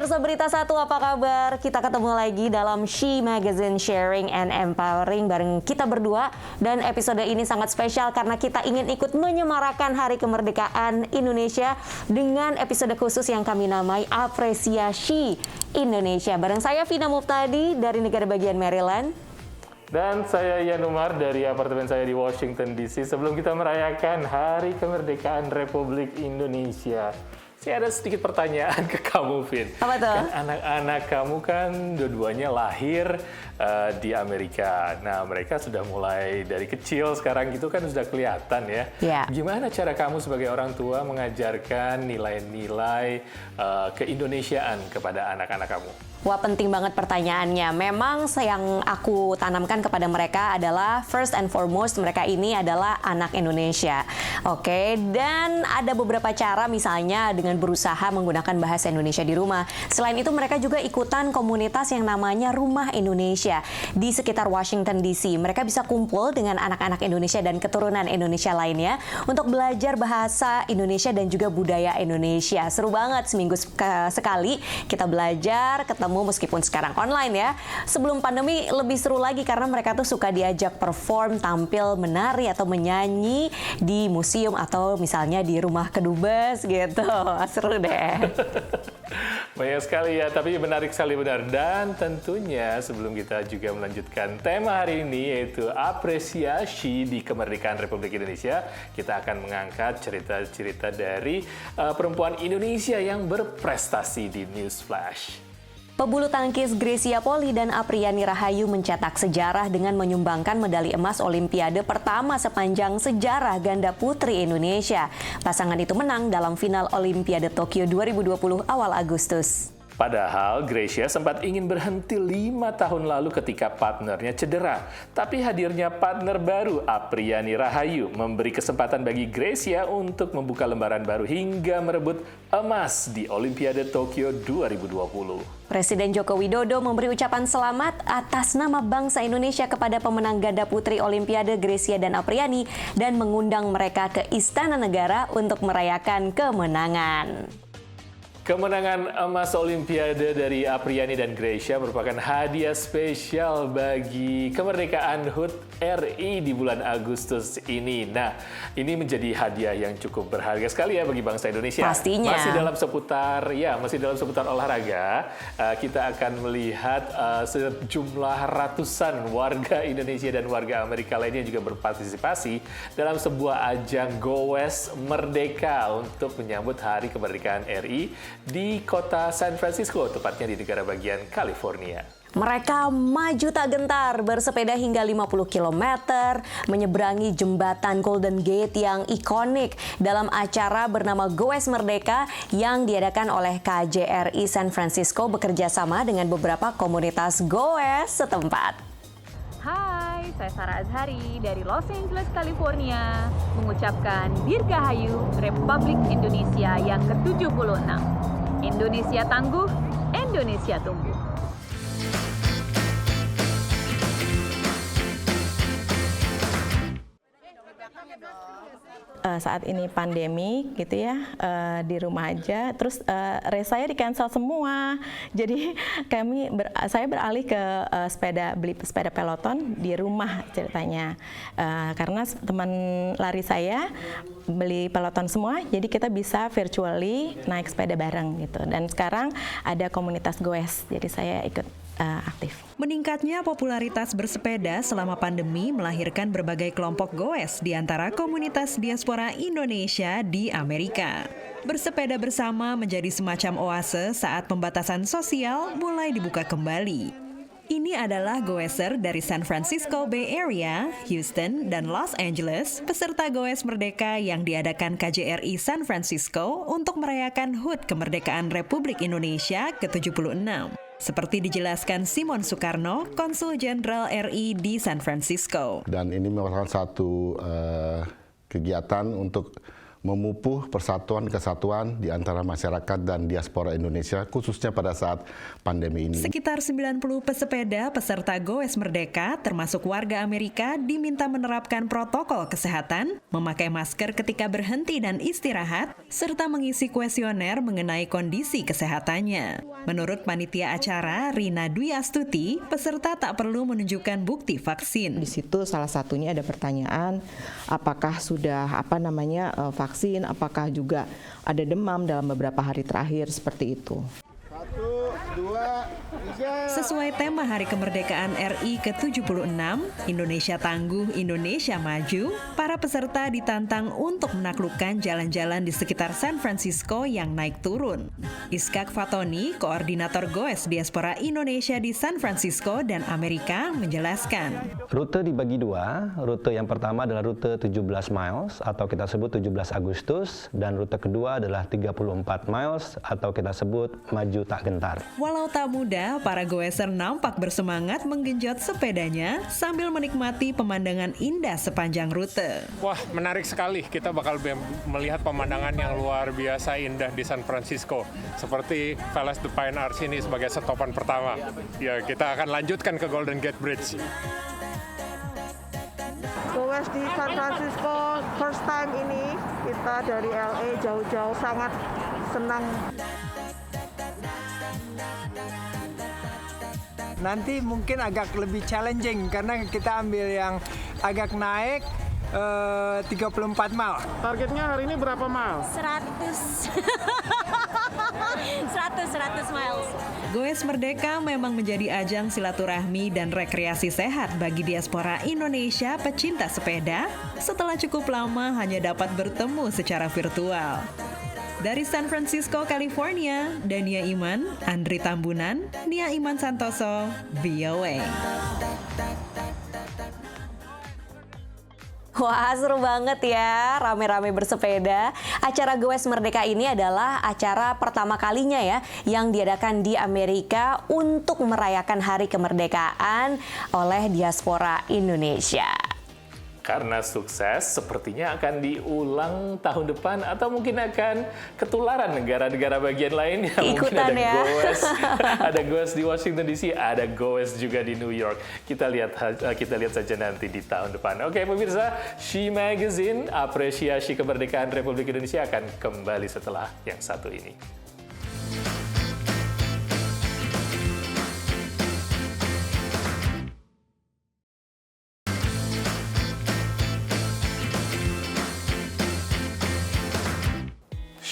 Pemirsa Berita Satu, apa kabar? Kita ketemu lagi dalam She Magazine Sharing and Empowering bareng kita berdua. Dan episode ini sangat spesial karena kita ingin ikut menyemarakan Hari Kemerdekaan Indonesia dengan episode khusus yang kami namai Apresiasi Indonesia. Bareng saya Vina Muftadi dari negara bagian Maryland. Dan saya Yan Umar dari apartemen saya di Washington DC. Sebelum kita merayakan Hari Kemerdekaan Republik Indonesia, saya ada sedikit pertanyaan ke kamu, Vin. Apa tuh? Kan anak-anak kamu kan dua-duanya lahir di Amerika. Nah, mereka sudah mulai dari kecil sekarang gitu kan sudah kelihatan ya. Yeah. Gimana cara kamu sebagai orang tua mengajarkan nilai-nilai keindonesiaan kepada anak-anak kamu? Wah, penting banget pertanyaannya. Memang yang aku tanamkan kepada mereka adalah first and foremost mereka ini adalah anak Indonesia. Oke, dan ada beberapa cara misalnya dengan berusaha menggunakan bahasa Indonesia di rumah. Selain itu mereka juga ikutan komunitas yang namanya Rumah Indonesia di sekitar Washington DC. Mereka bisa kumpul dengan anak-anak Indonesia dan keturunan Indonesia lainnya untuk belajar bahasa Indonesia dan juga budaya Indonesia. Seru banget, seminggu sekali kita belajar, ketemu meskipun sekarang online ya. Sebelum pandemi lebih seru lagi karena mereka tuh suka diajak perform, tampil, menari atau menyanyi di museum atau misalnya di rumah kedubes gitu. Seru deh. Banyak sekali ya, tapi menarik sekali benar. Dan tentunya sebelum kita juga melanjutkan tema hari ini yaitu apresiasi di kemerdekaan Republik Indonesia, kita akan mengangkat cerita-cerita dari perempuan Indonesia yang berprestasi di News Flash. Pebulu tangkis Grecia Poli dan Apriani Rahayu mencetak sejarah dengan menyumbangkan medali emas Olimpiade pertama sepanjang sejarah ganda putri Indonesia. Pasangan itu menang dalam final Olimpiade Tokyo 2020 awal Agustus. Padahal Grecia sempat ingin berhenti 5 tahun lalu ketika partnernya cedera. Tapi hadirnya partner baru, Apriani Rahayu, memberi kesempatan bagi Grecia untuk membuka lembaran baru hingga merebut emas di Olimpiade Tokyo 2020. Presiden Joko Widodo memberi ucapan selamat atas nama bangsa Indonesia kepada pemenang ganda putri Olimpiade Grecia dan Apriani dan mengundang mereka ke Istana Negara untuk merayakan kemenangan. Kemenangan emas Olimpiade dari Apriani dan Grecia merupakan hadiah spesial bagi kemerdekaan HUT RI di bulan Agustus ini. Nah, ini menjadi hadiah yang cukup berharga sekali ya bagi bangsa Indonesia. Pastinya. Masih dalam seputar olahraga, kita akan melihat sejumlah ratusan warga Indonesia dan warga Amerika lainnya juga berpartisipasi dalam sebuah ajang Goes Merdeka untuk menyambut Hari Kemerdekaan RI di kota San Francisco, tepatnya di negara bagian California. Mereka maju tak gentar, bersepeda hingga 50 km, menyeberangi jembatan Golden Gate yang ikonik dalam acara bernama Goes Merdeka yang diadakan oleh KJRI San Francisco bekerja sama dengan beberapa komunitas goes setempat. Hai, saya Sarah Azhari dari Los Angeles, California, mengucapkan Dirgahayu Republik Indonesia yang ke-76. Indonesia tangguh, Indonesia tumbuh. Saat ini pandemi gitu ya, di rumah aja, terus race saya di cancel semua, jadi saya beralih ke beli sepeda peloton di rumah ceritanya, karena teman lari saya beli peloton semua, jadi kita bisa virtually naik sepeda bareng gitu, dan sekarang ada komunitas goes, jadi saya ikut aktif. Meningkatnya popularitas bersepeda selama pandemi melahirkan berbagai kelompok goes di antara komunitas diaspora Indonesia di Amerika. Bersepeda bersama menjadi semacam oase saat pembatasan sosial mulai dibuka kembali. Ini adalah goeser dari San Francisco Bay Area, Houston, dan Los Angeles, peserta Goes Merdeka yang diadakan KJRI San Francisco untuk merayakan HUT Kemerdekaan Republik Indonesia ke-76. Seperti dijelaskan Simon Soekarno, Konsul Jenderal RI di San Francisco. Dan ini merupakan satu kegiatan untuk memupuk persatuan kesatuan di antara masyarakat dan diaspora Indonesia, khususnya pada saat pandemi ini. Sekitar 90 pesepeda peserta Goes Merdeka, termasuk warga Amerika, diminta menerapkan protokol kesehatan, memakai masker ketika berhenti dan istirahat, serta mengisi kuesioner mengenai kondisi kesehatannya. Menurut panitia acara, Rina Dwi Astuti, peserta tak perlu menunjukkan bukti vaksin. Di situ salah satunya ada pertanyaan, apakah sudah vaksin, apakah juga ada demam dalam beberapa hari terakhir, seperti itu. 1, 2, 3. Sesuai tema Hari Kemerdekaan RI ke-76, Indonesia Tangguh, Indonesia Maju, para peserta ditantang untuk menaklukkan jalan-jalan di sekitar San Francisco yang naik turun. Iskak Fatoni, koordinator Goes Diaspora Indonesia di San Francisco dan Amerika, menjelaskan. Rute dibagi dua. Rute yang pertama adalah rute 17 miles atau kita sebut 17 Agustus, dan rute kedua adalah 34 miles atau kita sebut Maju Tak Gentar. Walau tak mudah, para goeser nampak bersemangat menggenjot sepedanya sambil menikmati pemandangan indah sepanjang rute. Wah, menarik sekali. Kita bakal melihat pemandangan yang luar biasa indah di San Francisco. Seperti Palace de Pine Arch ini sebagai stopan pertama. Ya, kita akan lanjutkan ke Golden Gate Bridge. Goes di San Francisco, first time ini. Kita dari LA jauh-jauh, sangat senang. Nanti mungkin agak lebih challenging karena kita ambil yang agak naik 34 mile. Targetnya hari ini berapa mile? 100 miles. Goes Merdeka memang menjadi ajang silaturahmi dan rekreasi sehat bagi diaspora Indonesia pecinta sepeda setelah cukup lama hanya dapat bertemu secara virtual. Dari San Francisco, California, Dania Iman, Andri Tambunan, Nia Iman Santoso, VOA. Wah, seru banget ya, rame-rame bersepeda. Acara Goes Merdeka ini adalah acara pertama kalinya ya yang diadakan di Amerika untuk merayakan Hari Kemerdekaan oleh diaspora Indonesia. Karena sukses, sepertinya akan diulang tahun depan atau mungkin akan ketularan negara-negara bagian lainnya. Mungkin ada ya. Goes, ada Goes di Washington DC, ada Goes juga di New York. Kita lihat saja nanti di tahun depan. Oke, pemirsa, She Magazine, apresiasi kemerdekaan Republik Indonesia akan kembali setelah yang satu ini.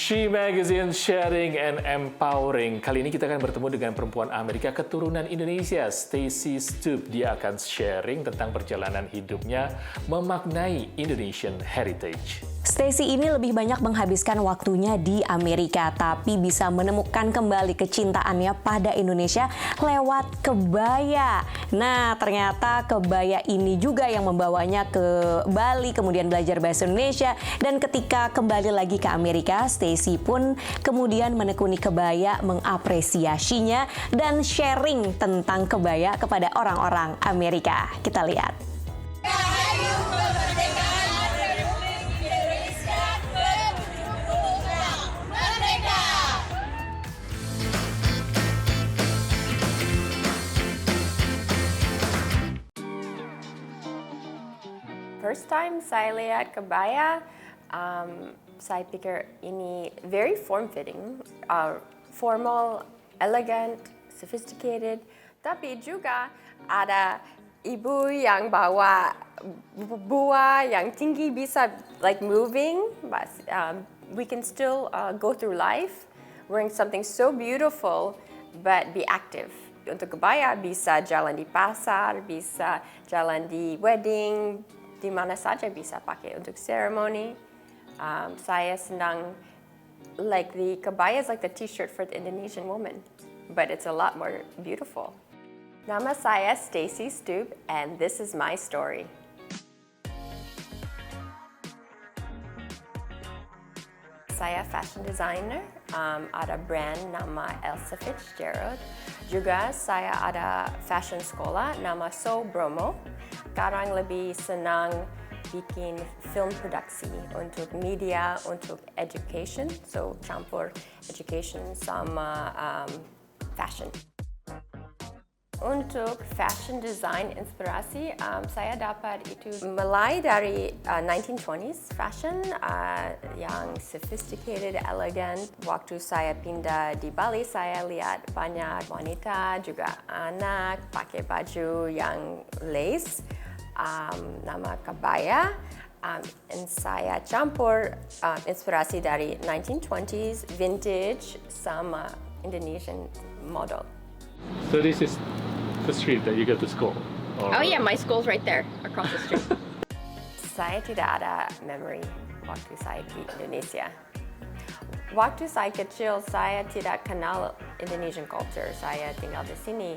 She Magazine, sharing and empowering. Kali ini kita akan bertemu dengan perempuan Amerika keturunan Indonesia, Stacy Stoop. Dia akan sharing tentang perjalanan hidupnya memaknai Indonesian heritage. Stacy ini lebih banyak menghabiskan waktunya di Amerika, tapi bisa menemukan kembali kecintaannya pada Indonesia lewat kebaya. Nah, ternyata kebaya ini juga yang membawanya ke Bali, kemudian belajar bahasa Indonesia, dan ketika kembali lagi ke Amerika, Stacy pun kemudian menekuni kebaya, mengapresiasinya, dan sharing tentang kebaya kepada orang-orang Amerika. Kita lihat. First time saya lihat kebaya, saya pikir ini very form-fitting, formal, elegant, sophisticated, tapi juga ada ibu yang bawa buah yang tinggi bisa like moving, but we can still go through life wearing something so beautiful but be active. Untuk kebaya bisa jalan di pasar, bisa jalan di wedding, di mana saja bisa pakai untuk ceremony. Saya senang, like the kebaya is like the t-shirt for the Indonesian woman, but it's a lot more beautiful. Nama saya Stacy Stoop, and this is my story. Saya fashion designer, ada brand nama Elsa Fitzgerald. Juga saya ada fashion sekolah nama So Bromo. Sekarang lebih senang bikin film produksi untuk media, untuk education, so campur education sama fashion. Untuk fashion design inspirasi, saya dapat itu mulai dari 1920s fashion yang sophisticated, elegan. Waktu saya pindah di Bali, saya lihat banyak wanita, juga anak, pakai baju yang lace, nama kebaya. Dan saya campur inspirasi dari 1920s, vintage, sama Indonesian model. So this is the street that you go to school? Or... Oh yeah, my school's right there, across the street. Saya tidak ada memory waktu saya di Indonesia. Waktu saya kecil, saya tidak kenal Indonesian culture. Saya tinggal di sini.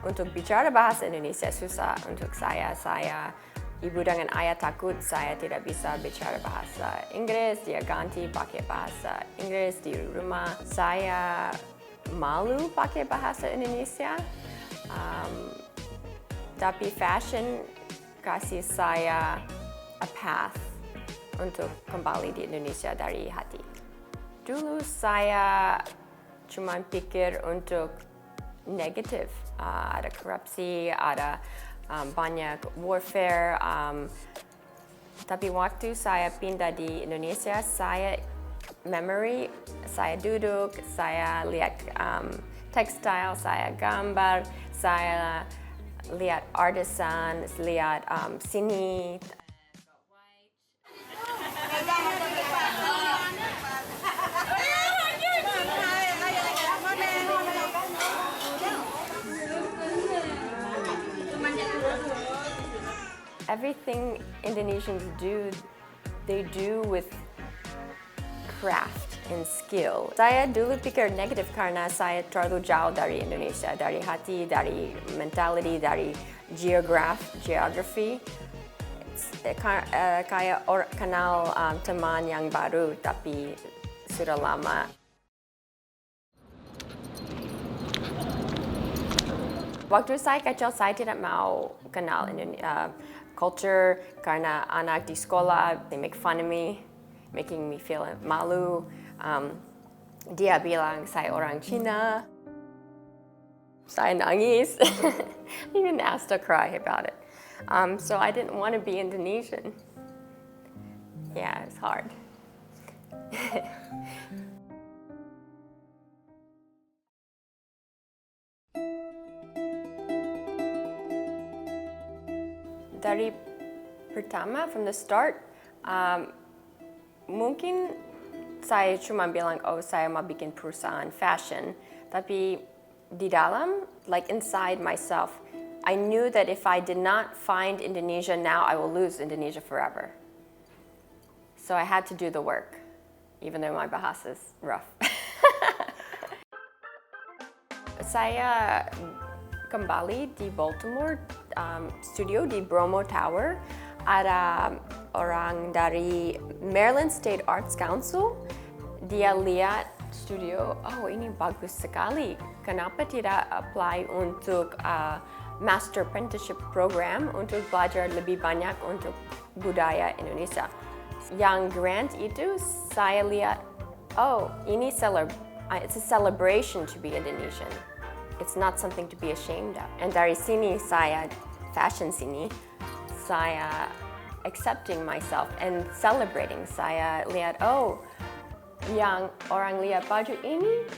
Untuk bicara bahasa Indonesia susah untuk saya. Ibu dengan ayah takut saya tidak bisa bicara bahasa Inggris. Dia ganti pakai bahasa Inggris di rumah. Saya malu pakai bahasa Indonesia, tapi fashion kasih saya a path untuk kembali di Indonesia dari hati. Dulu saya cuma pikir untuk negatif, ada korupsi, ada banyak warfare, tapi waktu saya pindah di Indonesia, saya duduk, saya lihat tekstil, saya gambar, saya lihat artisan, lihat seni. Everything Indonesians do, they do with craft and skill. Saya dulu pikir negatif karena saya terlalu jauh dari Indonesia, dari hati, dari mentality, dari geography. Kayak kenal teman yang baru tapi sudah lama. Waktu saya kecil, saya tidak mau kenal culture karena anak di sekolah, they make fun of me, making me feel malu. Dia bilang saya orang Cina. Saya nangis. Even asked to cry about it. So I didn't want to be Indonesian. Yeah, it's hard. Dari pertama, from the start, mungkin saya cuma bilang, oh saya mau bikin perusahaan fashion, tapi di dalam, like inside myself, I knew that if I did not find Indonesia now, I will lose Indonesia forever. So I had to do the work, even though my bahasa is rough. Saya kembali di Baltimore, studio di Bromo Tower. Ada orang dari Maryland State Arts Council. Dia lihat studio, oh ini bagus sekali. Kenapa tidak apply untuk Master Apprenticeship Program untuk belajar lebih banyak untuk budaya Indonesia? Yang grant itu saya lihat, oh ini it's a celebration to be Indonesian. It's not something to be ashamed of. And dari sini saya, fashion sini, saya accepting myself and celebrating. Saya lihat, oh, yang orang lihat baju ini,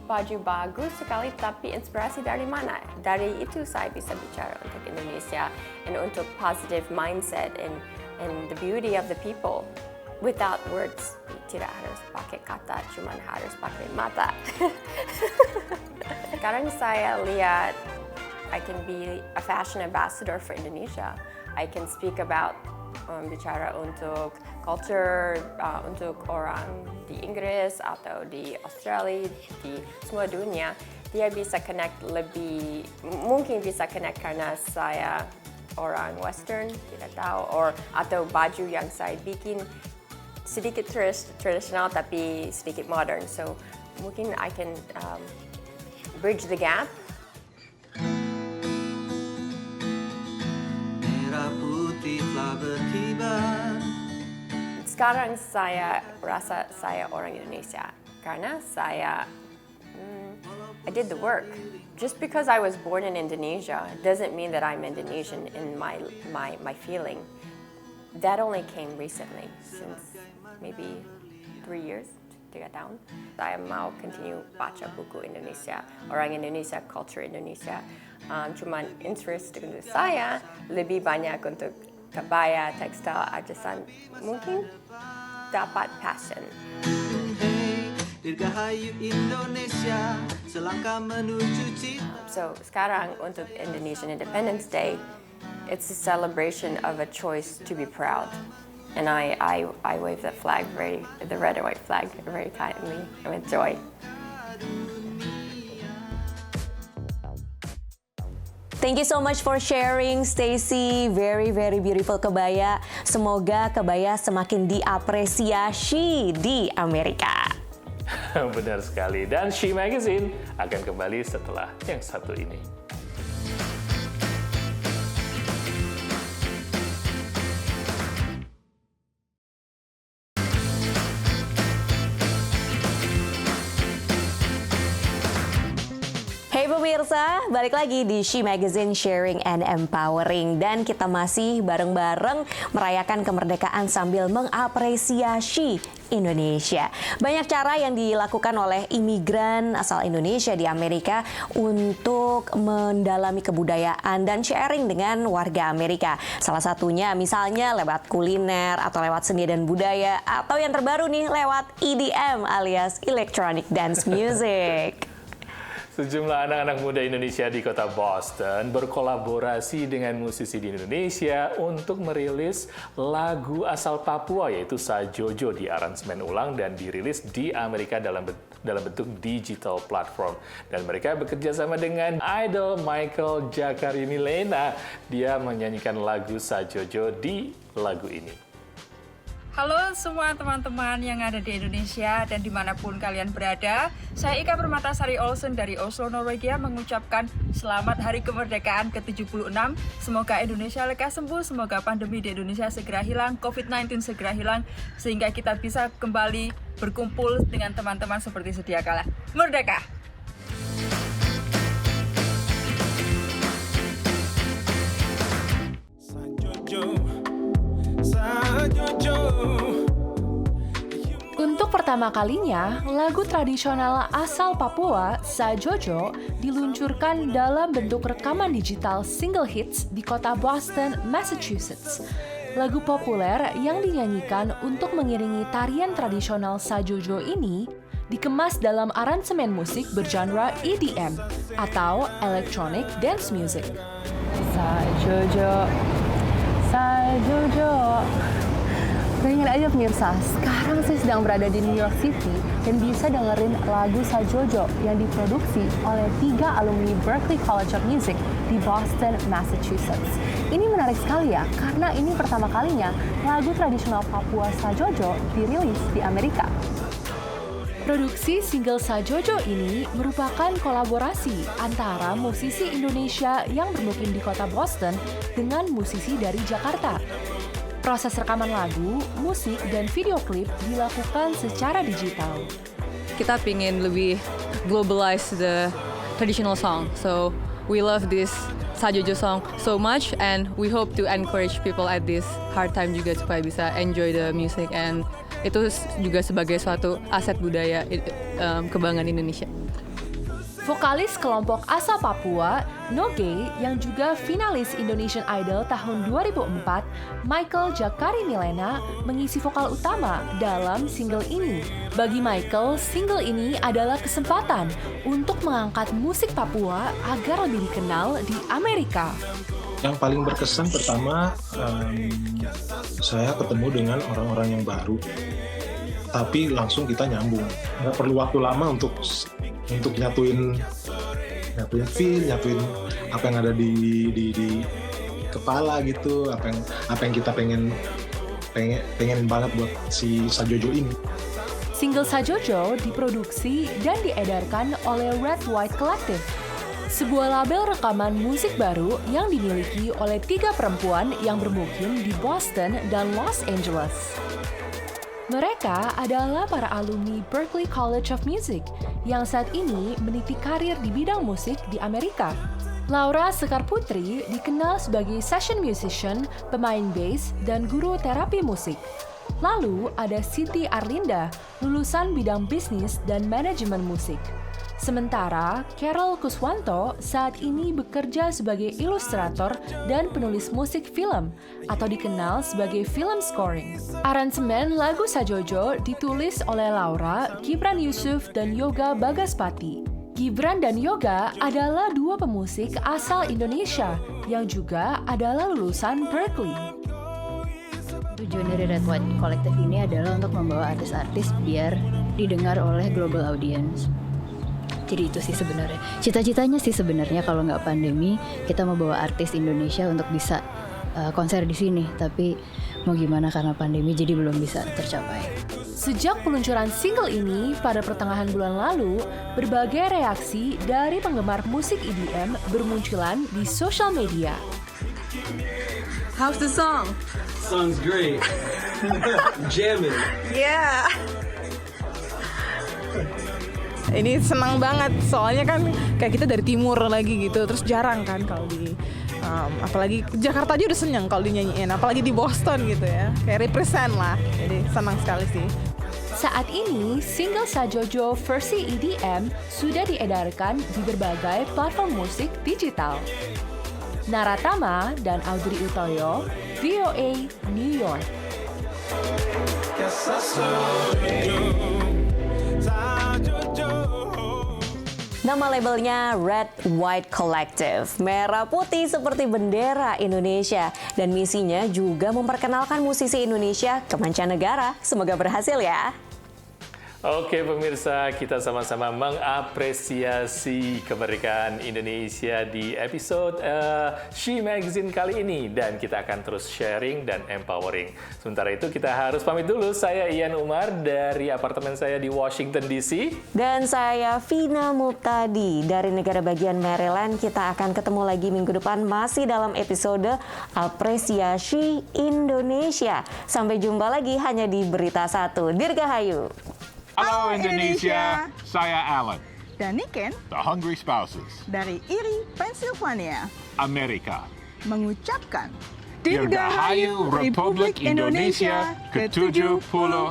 baju bagus sekali, tapi inspirasi dari mana? Dari itu saya bisa bicara untuk Indonesia and untuk positive mindset and the beauty of the people without words. Tidak harus pakai kata, cuma harus pakai mata. Sekarang saya lihat I can be a fashion ambassador for Indonesia. I can speak about bicara untuk culture, untuk orang di Inggris atau di Australia, di semua dunia. Dia bisa connect lebih, mungkin bisa connect karena saya orang Western, tidak tahu, atau baju yang saya bikin sedikit tradisional tapi sedikit modern. So mungkin I can bridge the gap. Merah putih sekarang saya rasa saya orang Indonesia karena saya I did the work. Just because I was born in Indonesia doesn't mean that I'm Indonesian in my feeling. That only came recently, since maybe 3 years, 3 tahun. Saya mau continue baca buku Indonesia, orang Indonesia, culture Indonesia. Cuman interest untuk saya lebih banyak untuk kebaya, tekstil, artisan, mungkin dapat passion. Dirgahayu Indonesia, selangkah menuju cita. So sekarang untuk Indonesian Independence Day, it's a celebration of a choice to be proud. And I wave the flag, the red and white flag, very kindly and with joy. Thank you so much for sharing, Stacy. Very, very beautiful kebaya. Semoga kebaya semakin diapresiasi di Amerika. Benar sekali. Dan She Magazine akan kembali setelah yang satu ini. Hey pemirsa, balik lagi di She Magazine Sharing and Empowering. Dan kita masih bareng-bareng merayakan kemerdekaan sambil mengapresiasi Indonesia. Banyak cara yang dilakukan oleh imigran asal Indonesia di Amerika untuk mendalami kebudayaan dan sharing dengan warga Amerika. Salah satunya misalnya lewat kuliner atau lewat seni dan budaya, atau yang terbaru nih lewat EDM alias Electronic Dance Music. Sejumlah anak-anak muda Indonesia di kota Boston berkolaborasi dengan musisi di Indonesia untuk merilis lagu asal Papua yaitu Sajojo di aransemen ulang dan dirilis di Amerika dalam bentuk digital platform. Dan mereka bekerja sama dengan idol Michael Jakari Milena. Dia menyanyikan lagu Sajojo di lagu ini. Halo semua teman-teman yang ada di Indonesia dan dimanapun kalian berada. Saya Ika Permatasari Olsen dari Oslo, Norwegia mengucapkan selamat Hari Kemerdekaan ke-76. Semoga Indonesia lekas sembuh, semoga pandemi di Indonesia segera hilang, COVID-19 segera hilang, sehingga kita bisa kembali berkumpul dengan teman-teman seperti sedia kala. Merdeka! Untuk pertama kalinya, lagu tradisional asal Papua, Sajojo, diluncurkan dalam bentuk rekaman digital single hits di kota Boston, Massachusetts. Lagu populer yang dinyanyikan untuk mengiringi tarian tradisional Sajojo ini dikemas dalam aransemen musik bergenre EDM atau Electronic Dance Music. Sajojo, Sajojo. Bayangin aja pemirsa, sekarang saya sedang berada di New York City dan bisa dengerin lagu Sajojo yang diproduksi oleh 3 alumni Berklee College of Music di Boston, Massachusetts. Ini menarik sekali ya, karena ini pertama kalinya lagu tradisional Papua Sajojo dirilis di Amerika. Produksi single Sajojo ini merupakan kolaborasi antara musisi Indonesia yang bermukim di kota Boston dengan musisi dari Jakarta. Proses rekaman lagu, musik, dan video klip dilakukan secara digital. Kita pingin lebih globalize the traditional song, so we love this Sajojo song so much, and we hope to encourage people at this hard time juga supaya bisa enjoy the music, and itu juga sebagai suatu aset budaya kebanggaan Indonesia. Vokalis kelompok asal Papua, Noge, yang juga finalis Indonesian Idol tahun 2004, Michael Jakari Milena, mengisi vokal utama dalam single ini. Bagi Michael, single ini adalah kesempatan untuk mengangkat musik Papua agar lebih dikenal di Amerika. Yang paling berkesan pertama, saya ketemu dengan orang-orang yang baru, tapi langsung kita nyambung. Nggak perlu waktu lama untuk nyatuin feel, nyatuin apa yang ada di kepala gitu, apa yang kita pengen banget buat si Sajojo ini. Single Sajojo diproduksi dan diedarkan oleh Red White Collective, sebuah label rekaman musik baru yang dimiliki oleh 3 perempuan yang bermukim di Boston dan Los Angeles. Mereka adalah para alumni Berklee College of Music yang saat ini meniti karir di bidang musik di Amerika. Laura Sekar Putri dikenal sebagai session musician, pemain bass, dan guru terapi musik. Lalu ada Siti Arlinda, lulusan bidang bisnis dan manajemen musik. Sementara Carol Kuswanto saat ini bekerja sebagai ilustrator dan penulis musik film atau dikenal sebagai film scoring. Aransemen lagu Sajojo ditulis oleh Laura, Gibran Yusuf, dan Yoga Bagaspati. Gibran dan Yoga adalah dua pemusik asal Indonesia yang juga adalah lulusan Berklee. Tujuan dari Red White Collective ini adalah untuk membawa artis-artis biar didengar oleh global audience. Jadi itu sih sebenarnya. Cita-citanya sih sebenarnya kalau nggak pandemi, kita mau bawa artis Indonesia untuk bisa konser di sini. Tapi mau gimana karena pandemi jadi belum bisa tercapai. Sejak peluncuran single ini pada pertengahan bulan lalu, berbagai reaksi dari penggemar musik EDM bermunculan di sosial media. How's the song? Song's great. Jamming. Yeah. Ini senang banget, soalnya kan kayak kita dari timur lagi gitu, terus jarang kan kalau di apalagi Jakarta aja udah seneng kalau dinyanyiin, apalagi di Boston gitu ya, kayak represent lah, jadi senang sekali sih. Saat ini, single Sajojo versi EDM sudah diedarkan di berbagai platform musik digital. Naratama dan Audrey Utoyo, VOA New York. Nama labelnya Red White Collective, merah putih seperti bendera Indonesia. Dan misinya juga memperkenalkan musisi Indonesia ke mancanegara. Semoga berhasil ya. Oke pemirsa, kita sama-sama mengapresiasi kemerdekaan Indonesia di episode She Magazine kali ini. Dan kita akan terus sharing dan empowering. Sementara itu kita harus pamit dulu. Saya Ian Umar dari apartemen saya di Washington DC. Dan saya Vina Muptadi dari negara bagian Maryland. Kita akan ketemu lagi minggu depan masih dalam episode Apresiasi Indonesia. Sampai jumpa lagi hanya di Berita 1. Dirgahayu. Halo Indonesia, saya Alan. Dan Niken The Hungry Spouses dari Erie, Pennsylvania, Amerika. mengucapkan Dirgahayu Republik Indonesia ke-76.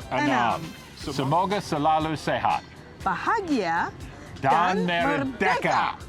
Semoga selalu sehat, bahagia, dan merdeka.